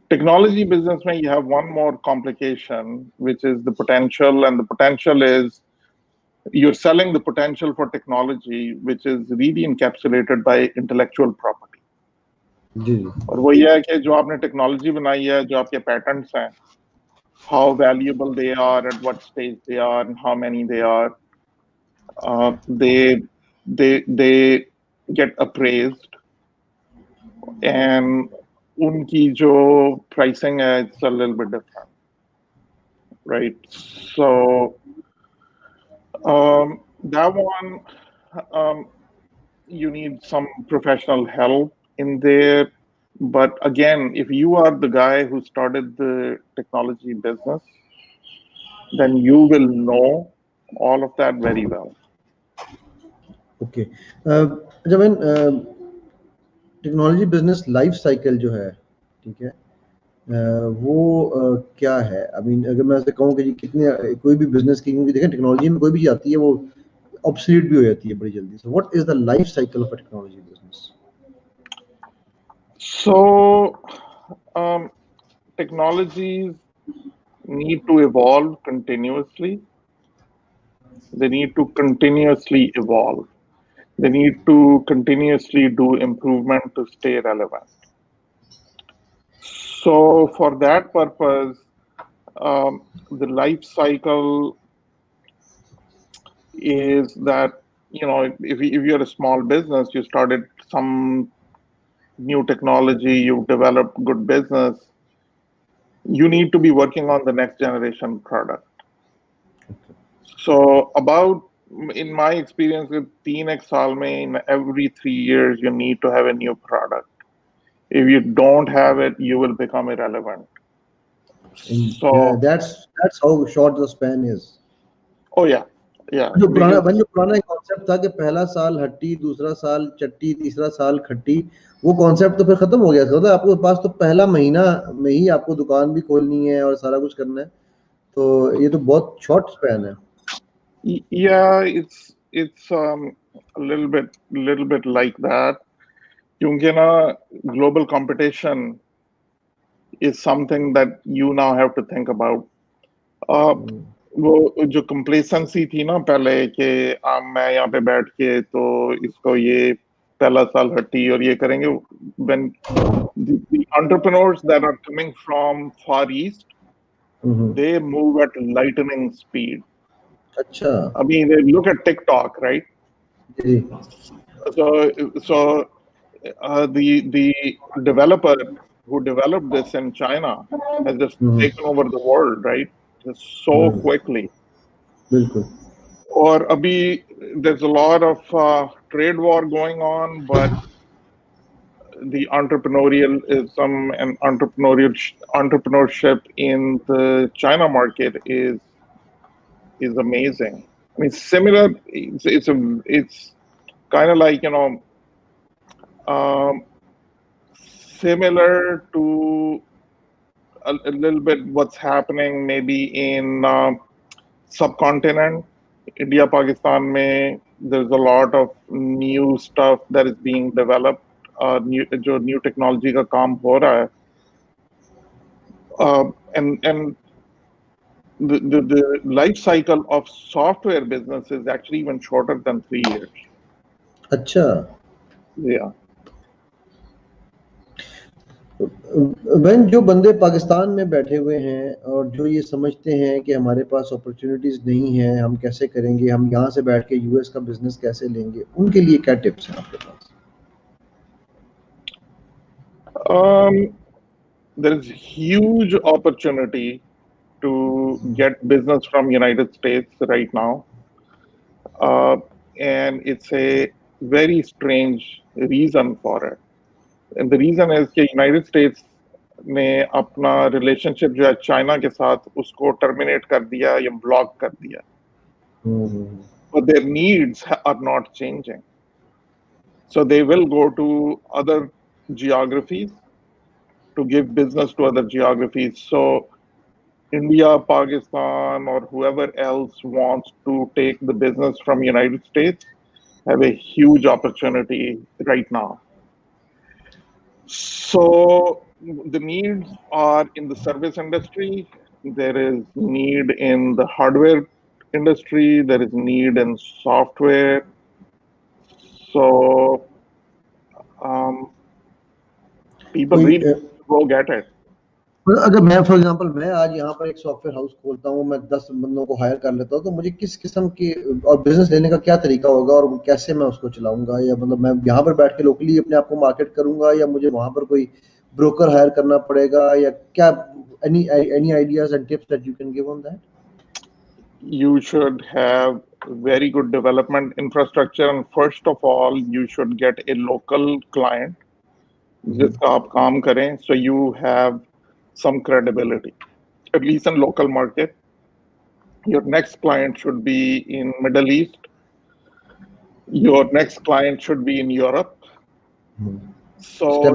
Technology business, you have one more complication, which is the potential, and the potential is you're selling the potential for technology, which is really encapsulated by intellectual property. और वो ये है कि जो आपने technology बनाई है, जो आपके पैटेंट्स हैं, how valuable they are, at what stage they are, and how many they are, they get appraised, and उनकी जो pricing है, it's a little bit different, right? So that one, you need some professional help in there. But again, if you are the guy who started the technology business, then you will know all of that very well. Okay. जब technology business life cycle जो है, ठीक है, वो क्या है? I mean अगर मैं ऐसे कहूँ कि जी कितने कोई भी बिजनेस की, क्योंकि देखें टेक्नोलॉजी में कोई भी आती है वो ऑब्सोलीट भी हो जाती है बड़ी जल्दी. So what is the life cycle of a technology business? So technologies need to evolve continuously. They need to continuously evolve. They need to continuously do improvement to stay relevant. So for that purpose, the life cycle is that, if you're a small business, you started some new technology, you developed good business, you need to be working on the next generation product. So in my experience with 3x saal mein, in every 3 years, you need to have a new product. If you don't have it, you will become irrelevant. So that's how short the span is. Oh yeah. जो पुराना concept था कि पहला साल हट्टी, दूसरा साल चट्टी, तीसरा साल खट्टी, वो कॉन्सेप्ट तो फिर खत्म हो गया था. आपके पास तो पहला महीना में ही आपको दुकान भी खोलनी है और सारा कुछ करना है, तो ये तो बहुत शॉर्ट स्पैन है. Yeah, it's a little bit like that. क्योंकि ना global competition is something that you now have to think about. वो जो complacency थी ना पहले कि मैं यहाँ पे बैठ के तो इसको ये पहला साल हट्टी और ये करेंगे, when the entrepreneurs that are coming from Far East, they move at lightning speed. अच्छा. I mean, they look at TikTok, right? So the developer who developed this in China has just taken over the world, right? Just so quickly. बिल्कुल. Or abhi there's a lot of trade war going on, but the entrepreneurialism and entrepreneurship in the China market is amazing. I mean, similar. It's kind of like, you know, similar to a little bit what's happening maybe in subcontinent. India, Pakistan mein, there's a lot of new stuff that is being developed. जो new technology का काम हो रहा है, and the life cycle of software business is actually even shorter than 3 years. अच्छा. Yeah. when जो बंदे पाकिस्तान में बैठे हुए हैं और जो ये समझते हैं कि हमारे पास अपॉर्चुनिटीज नहीं है, हम कैसे करेंगे, हम यहाँ से बैठ के यूएस का बिजनेस कैसे लेंगे, उनके लिए क्या टिप्स हैं आपके पास? There is huge opportunity to get business from United States right now, and it's a very strange reason for it. And the reason is कि United States ने अपना रिलेशनशिप जो है चाइना के साथ उसको टर्मिनेट कर दिया या ब्लॉक कर दिया. But their needs are not changing, so they will go to other geographies to give business to other geographies. So India, Pakistan, or whoever else wants to take the business from United States have a huge opportunity right now. So the needs are in the service industry. There is need in the hardware industry. There is need in software. So people really go get it. अगर मैं for example मैं आज यहाँ पर एक software house खोलता हूँ, मैं 10 बंदों को हायर कर लेता हूँ, तो मुझे किस किस्म की और बिजनेस लेने का क्या तरीका होगा और कैसे मैं उसको चलाऊंगा? या मतलब मैं यहाँ पर बैठ के लोकली अपने आप को मार्केट करूंगा या मुझे वहां पर कोई ब्रोकर हायर करना पड़ेगा या क्या? any ideas and tips that you can give on that? You should have very good development infrastructure, and first of all you should get a local client जिसका आप काम करें, so you have some credibility, at least in local market. Your next client should be in Middle East. Your next client should be in Europe. So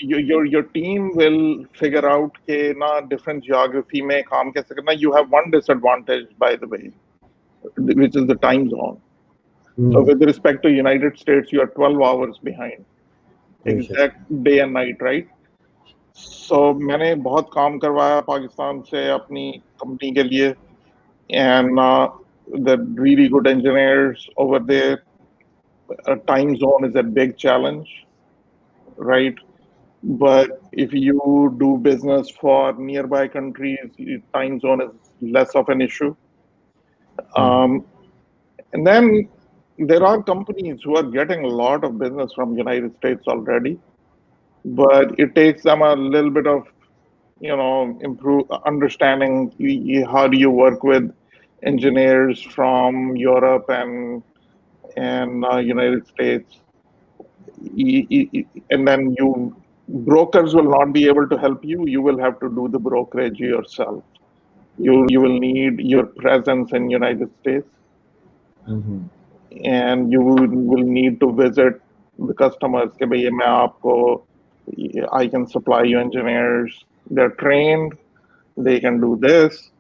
your team will figure out के ना different geography में काम कैसे करना. You have one disadvantage, by the way, which is the time zone. So with respect to United States, you are 12 hours behind. Exact day and night, right? So मैंने बहुत काम करवाया पाकिस्तान से अपनी कंपनी के लिए, and the really good engineers over there. Time zone is a big challenge, right? But if you do business for nearby countries, time zone is less of an issue. And then there are companies who are getting a lot of business from United States already, but it takes them a little bit of, you know, understanding how do you work with engineers from Europe and United States, and then brokers will not be able to help you. You will have to do the brokerage yourself. You will need your presence in United States, and you will need to visit the customers. कि भैया मैं आपको, I can supply you engineers. They're trained. They can do this.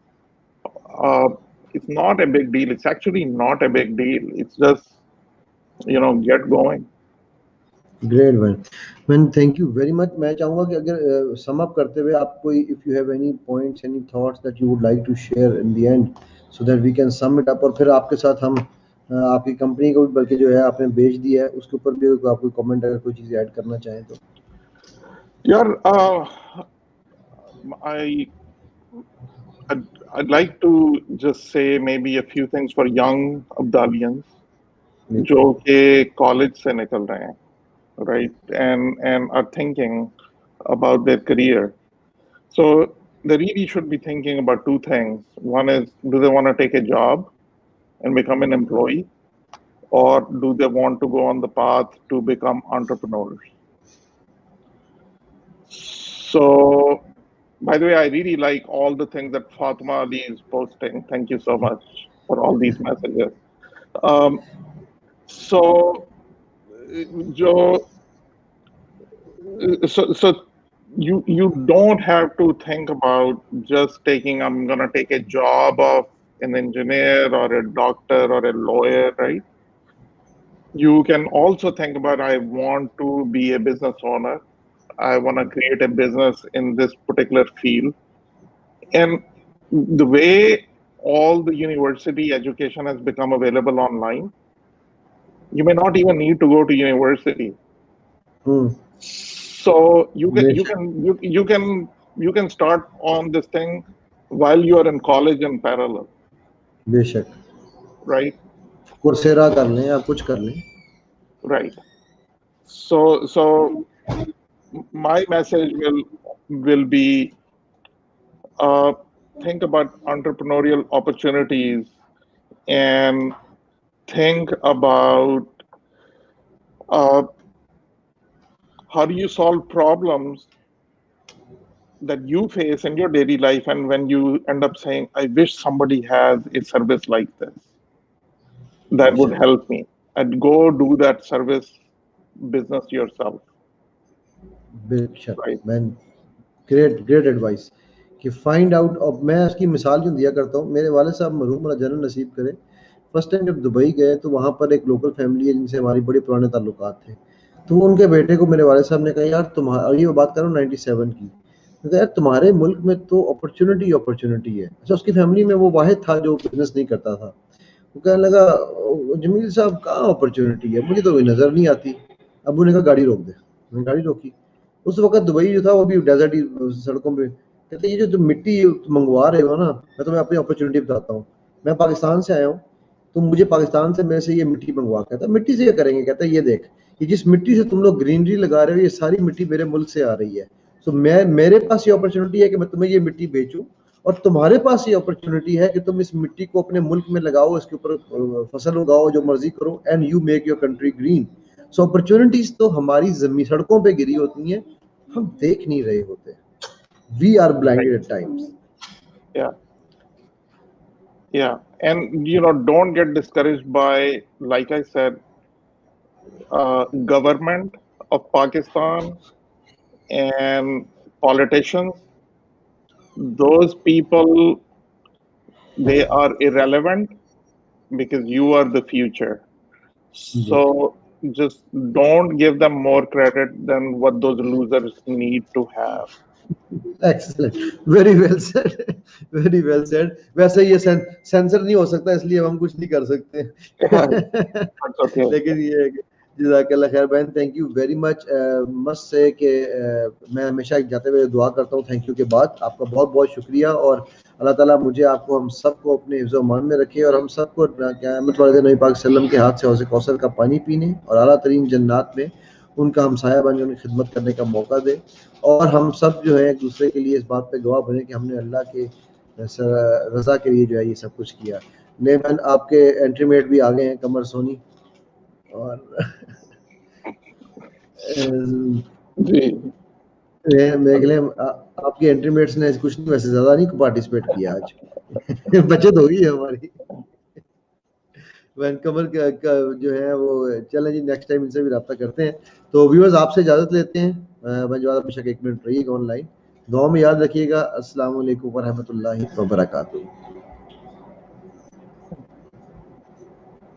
It's not a big deal. It's actually not a big deal. It's just, you know, get going. Great man, thank you very much. मैं चाहूँगा कि अगर sum up करते हुए आप कोई, if you have any points, any thoughts that you would like to share in the end, so that we can sum it up, और फिर आपके साथ हम आपकी कंपनी को भी बल्कि जो है आपने बेच दिया है उसके ऊपर भी आप कोई कमेंट अगर कोई चीज़ ऐड करना चाहें तो. यार I'd like to just say maybe a few things for young Abdalians जो के कॉलेज से निकल रहे हैं. right? And are thinking about their career. So they really should be thinking about two things. One is, do they want to take a job and become an employee, or do they want to go on the path to become entrepreneurs? So, by the way, I really like all the things that Fatima Ali is posting. Thank you so much for all these messages. Um, so, Joe, so you don't have to think about just taking, I'm gonna take a job of an engineer or a doctor or a lawyer, right? You can also think about, I want to be a business owner. I want to create a business in this particular field. And the way all the university education has become available online, you may not even need to go to university. So you can start on this thing while you are in college in parallel. बेशक Right? Coursera कर लें या कुछ कर लें. Right. So my message will be, think about entrepreneurial opportunities and think about how do you solve problems that you face in your daily life, and when you end up saying, I wish somebody has a service like this that would help me, and go do that service business yourself. बेशक Right. Man great advice कि find out. अब मैं उसकी मिसाल जो दिया करता हूँ, मेरे वाले साहब मरहूम अल्लाह जन्नत नसीब करे, फर्स्ट टाइम जब दुबई गए तो वहाँ पर एक लोकल फैमिली है जिनसे हमारी बड़े पुराने ताल्लुकात थे. तो उनके बेटे को मेरे वाले साहब ने कहा, यार तुम्हारा, ये बात कर रहा हूँ 97 की, तो यार तुम्हारे मुल्क में तो अपॉर्चुनिटी है. अच्छा, उसकी फैमिली में वो वाहिद था जो बिजनेस नहीं करता था. वो कहने लगा, जमील साहब कहाँ अपॉर्चुनिटी है, मुझे तो कोई नजर नहीं आती. अबू ने कहा गाड़ी रोक दे. मैंने गाड़ी रोकी. उस वक्त दुबई जो था वो भी डेजर्ट ही सड़कों पे. कहते ये जो तुम मिट्टी मंगवा रहे हो ना, मैं तुम्हें अपनी अपॉर्चुनिटी बताता हूँ. मैं पाकिस्तान से आया हूँ, तुम मुझे पाकिस्तान से मेरे से ये मिट्टी मंगवा. कहता मिट्टी से क्या करेंगे? कहता है ये देख, ये जिस मिट्टी से तुम लोग ग्रीनरी लगा रहे हो, ये सारी मिट्टी मेरे मुल्क से आ रही है. तो मेरे पास ये अपॉर्चुनिटी है कि मैं तुम्हें ये मिट्टी बेचूं, और तुम्हारे पास ये अपॉर्चुनिटी है कि तुम इस मिट्टी को अपने मुल्क में लगाओ, इसके ऊपर फसल उगाओ, जो मर्जी करो, and you make your country green. So opportunities तो हमारी जमीन सड़कों पे गिरी होती हैं, हम देख नहीं रहे होते. We are blinded at times. Yeah, and don't get discouraged by, like I said, government of Pakistan and politicians. Those people, they are irrelevant because you are the future. So just don't give them more credit than what those losers need to have. Excellent, very well said, very well said. वैसे ये sensor नहीं हो सकता, इसलिए हम कुछ नहीं कर सकते. Okay. लेकिन ये है कि जज़ाकल्लाह खैर बहन, thank you very much. Must say कि मैं हमेशा जाते हुए दुआ करता हूँ थैंक यू के बाद. आपका बहुत बहुत शुक्रिया, और अल्लाह ताला मुझे आपको हम सबको अपने हिफ्ज़ व अमान में रखे, और हम सबको क़यामत वाले दिन नबी पाक सल्लल्लाहु अलैहि वसल्लम के हाथ से हौज़ कौसर का पानी पीने और आला तरीन जन्नात में उनका हमसाया बन उनकी खिदमत करने का मौका दे. और हम सब जो है एक दूसरे के लिए इस बात पे गवाह बने कि हमने अल्लाह के रज़ा के लिए जो है ये सब कुछ किया. नेमन, आपके एंट्रीमेट भी आ गए हैं, कमर सोनी, और आपके एंट्रीमेट्स ने कुछ नहीं, वैसे ज्यादा नहीं पार्टिसिपेट किया आज. बचत होगी हमारी. कमर का जो है वो चलें जी, नेक्स्ट टाइम इनसे भी रब्ता करते हैं. तो व्यूअर्स, आपसे इजाजत लेते हैं. जवाद बेशक 1 मिनट रहिएगा ऑनलाइन. दुआ में याद रखिएगा. अस्सलाम वालेकुम व रहमतुल्लाहि व बरकातुहू.